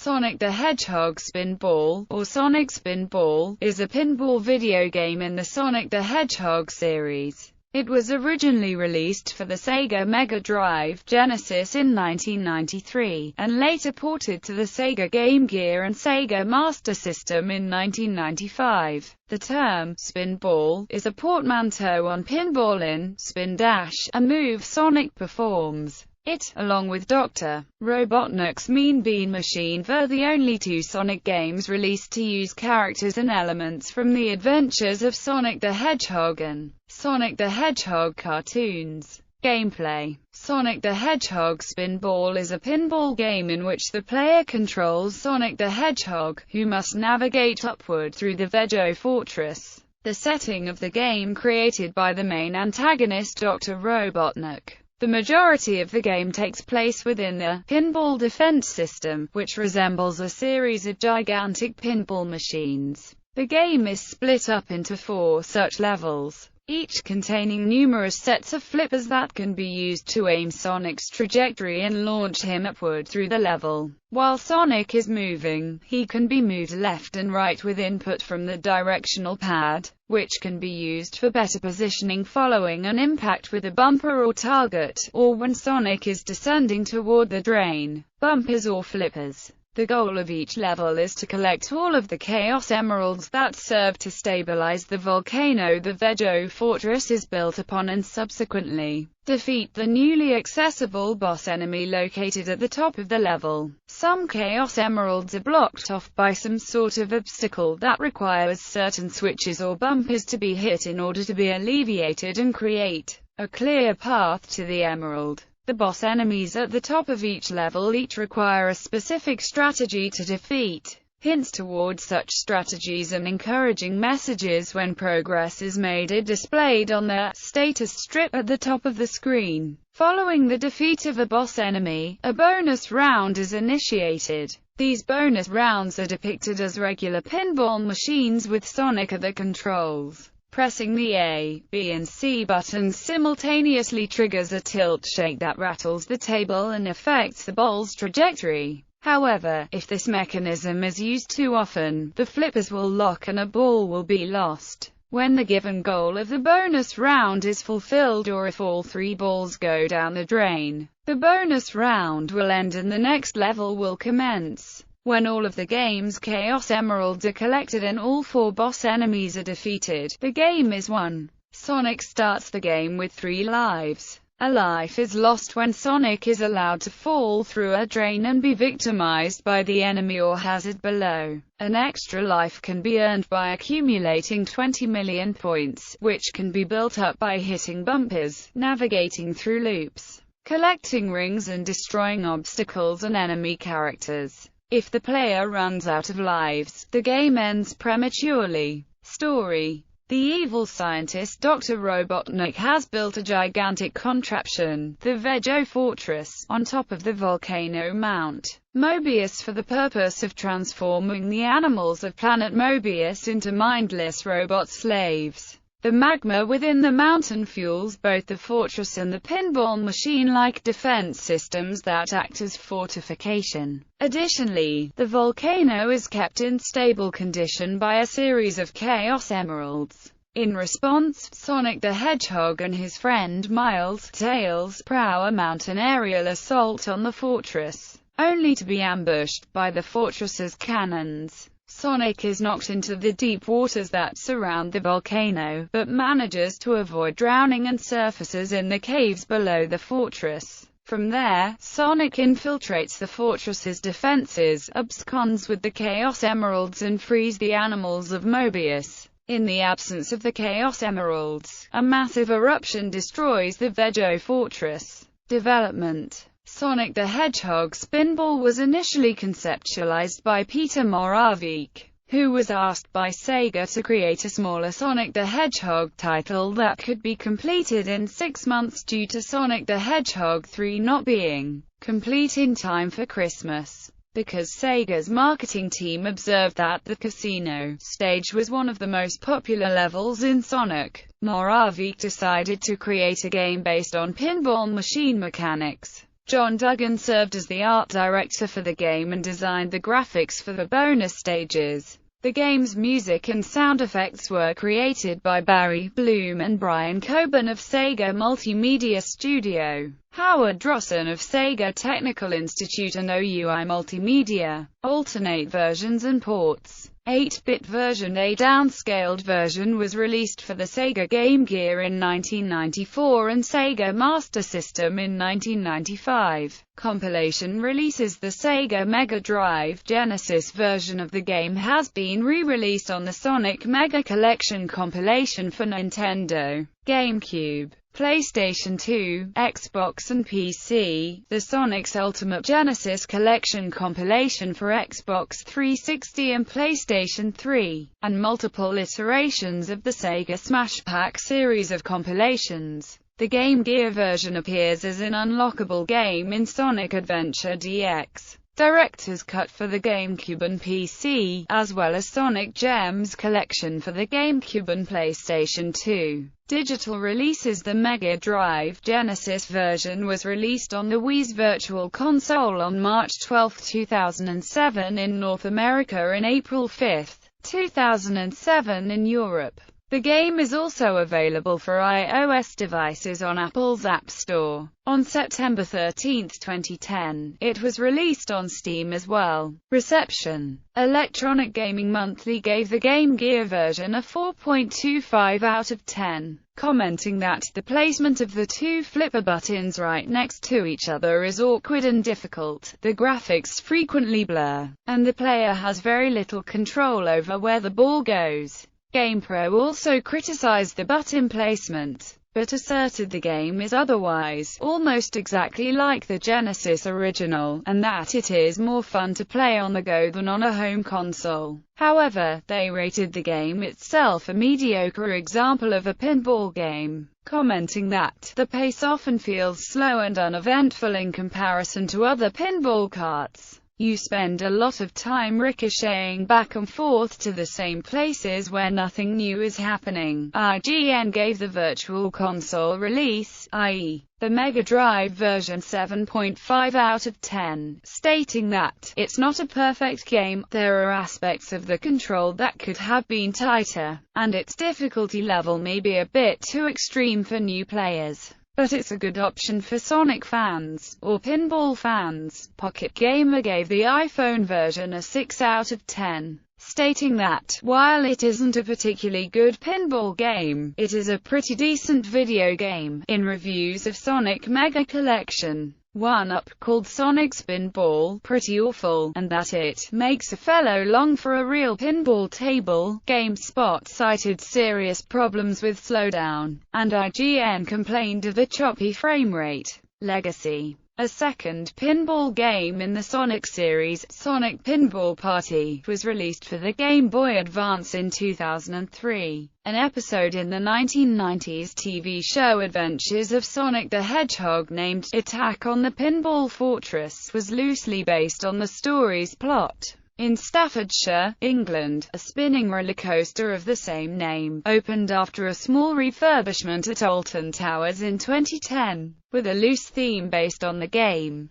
Sonic the Hedgehog Spinball, or Sonic Spinball, is a pinball video game in the Sonic the Hedgehog series. It was originally released for the Sega Mega Drive Genesis in 1993, and later ported to the Sega Game Gear and Sega Master System in 1995. The term spinball is a portmanteau on pinball in spin dash, a move Sonic performs. It, along with Dr. Robotnik's Mean Bean Machine, were the only two Sonic games released to use characters and elements from the adventures of Sonic the Hedgehog and Sonic the Hedgehog cartoons. Gameplay: Sonic the Hedgehog Spinball is a pinball game in which the player controls Sonic the Hedgehog, who must navigate upward through the Veggie Fortress. The setting of the game created by the main antagonist Dr. Robotnik. The majority of the game takes place within the pinball defense system, which resembles a series of gigantic pinball machines. The game is split up into 4 such levels, each containing numerous sets of flippers that can be used to aim Sonic's trajectory and launch him upward through the level. While Sonic is moving, he can be moved left and right with input from the directional pad, which can be used for better positioning following an impact with a bumper or target, or when Sonic is descending toward the drain, bumpers or flippers. The goal of each level is to collect all of the Chaos Emeralds that serve to stabilize the volcano the Veggie Fortress is built upon, and subsequently defeat the newly accessible boss enemy located at the top of the level. Some Chaos Emeralds are blocked off by some sort of obstacle that requires certain switches or bumpers to be hit in order to be alleviated and create a clear path to the emerald. The boss enemies at the top of each level each require a specific strategy to defeat. Hints towards such strategies and encouraging messages when progress is made are displayed on the status strip at the top of the screen. Following the defeat of a boss enemy, a bonus round is initiated. These bonus rounds are depicted as regular pinball machines with Sonic at the controls. Pressing the A, B and C buttons simultaneously triggers a tilt shake that rattles the table and affects the ball's trajectory. However, if this mechanism is used too often, the flippers will lock and a ball will be lost. When the given goal of the bonus round is fulfilled, or if all 3 balls go down the drain, the bonus round will end and the next level will commence. When all of the game's Chaos Emeralds are collected and all 4 boss enemies are defeated, the game is won. Sonic starts the game with 3 lives. A life is lost when Sonic is allowed to fall through a drain and be victimized by the enemy or hazard below. An extra life can be earned by accumulating 20 million points, which can be built up by hitting bumpers, navigating through loops, collecting rings and destroying obstacles and enemy characters. If the player runs out of lives, the game ends prematurely. Story: the evil scientist Dr. Robotnik has built a gigantic contraption, the Veggie Fortress, on top of the volcano Mount Mobius for the purpose of transforming the animals of planet Mobius into mindless robot slaves. The magma within the mountain fuels both the fortress and the pinball machine-like defense systems that act as fortification. Additionally, the volcano is kept in stable condition by a series of Chaos Emeralds. In response, Sonic the Hedgehog and his friend Miles Tails prow a mountain aerial assault on the fortress, only to be ambushed by the fortress's cannons. Sonic is knocked into the deep waters that surround the volcano, but manages to avoid drowning and surfaces in the caves below the fortress. From there, Sonic infiltrates the fortress's defenses, absconds with the Chaos Emeralds and frees the animals of Mobius. In the absence of the Chaos Emeralds, a massive eruption destroys the Veggie Fortress. Development: Sonic the Hedgehog Spinball was initially conceptualized by Peter Moravec, who was asked by Sega to create a smaller Sonic the Hedgehog title that could be completed in 6 months due to Sonic the Hedgehog 3 not being complete in time for Christmas. Because Sega's marketing team observed that the casino stage was one of the most popular levels in Sonic, Moravec decided to create a game based on pinball machine mechanics. John Duggan served as the art director for the game and designed the graphics for the bonus stages. The game's music and sound effects were created by Barry Bloom and Brian Coburn of Sega Multimedia Studio, Howard Drosson of Sega Technical Institute and OUI Multimedia. Alternate versions and ports. 8-bit version. A downscaled version was released for the Sega Game Gear in 1994 and Sega Master System in 1995. Compilation releases. The Sega Mega Drive Genesis version of the game has been re-released on the Sonic Mega Collection compilation for Nintendo, GameCube, PlayStation 2, Xbox and PC, the Sonic's Ultimate Genesis Collection compilation for Xbox 360 and PlayStation 3, and multiple iterations of the Sega Smash Pack series of compilations. The Game Gear version appears as an unlockable game in Sonic Adventure DX. Director's Cut for the GameCube and PC, as well as Sonic Gems Collection for the GameCube and PlayStation 2. Digital releases. The Mega Drive Genesis version was released on the Wii's Virtual Console on March 12, 2007 in North America and April 5, 2007 in Europe. The game is also available for iOS devices on Apple's App Store. On September 13, 2010, it was released on Steam as well. Reception. Electronic Gaming Monthly gave the Game Gear version a 4.25 out of 10, commenting that the placement of the two flipper buttons right next to each other is awkward and difficult, the graphics frequently blur, and the player has very little control over where the ball goes. GamePro also criticized the button placement, but asserted the game is otherwise almost exactly like the Genesis original, and that it is more fun to play on the go than on a home console. However, they rated the game itself a mediocre example of a pinball game, commenting that the pace often feels slow and uneventful in comparison to other pinball carts. You spend a lot of time ricocheting back and forth to the same places where nothing new is happening. IGN gave the Virtual Console release, i.e., the Mega Drive version, 7.5 out of 10, stating that it's not a perfect game, there are aspects of the control that could have been tighter, and its difficulty level may be a bit too extreme for new players. But it's a good option for Sonic fans, or pinball fans. Pocket Gamer gave the iPhone version a 6 out of 10, stating that, while it isn't a particularly good pinball game, it is a pretty decent video game. In reviews of Sonic Mega Collection, one up called Sonic Spinball pretty awful, and that it makes a fellow long for a real pinball table. GameSpot cited serious problems with slowdown, and IGN complained of a choppy frame rate. Legacy. A second pinball game in the Sonic series, Sonic Pinball Party, was released for the Game Boy Advance in 2003. An episode in the 1990s TV show Adventures of Sonic the Hedgehog named Attack on the Pinball Fortress was loosely based on the story's plot. In Staffordshire, England, a spinning roller coaster of the same name opened after a small refurbishment at Alton Towers in 2010, with a loose theme based on the game.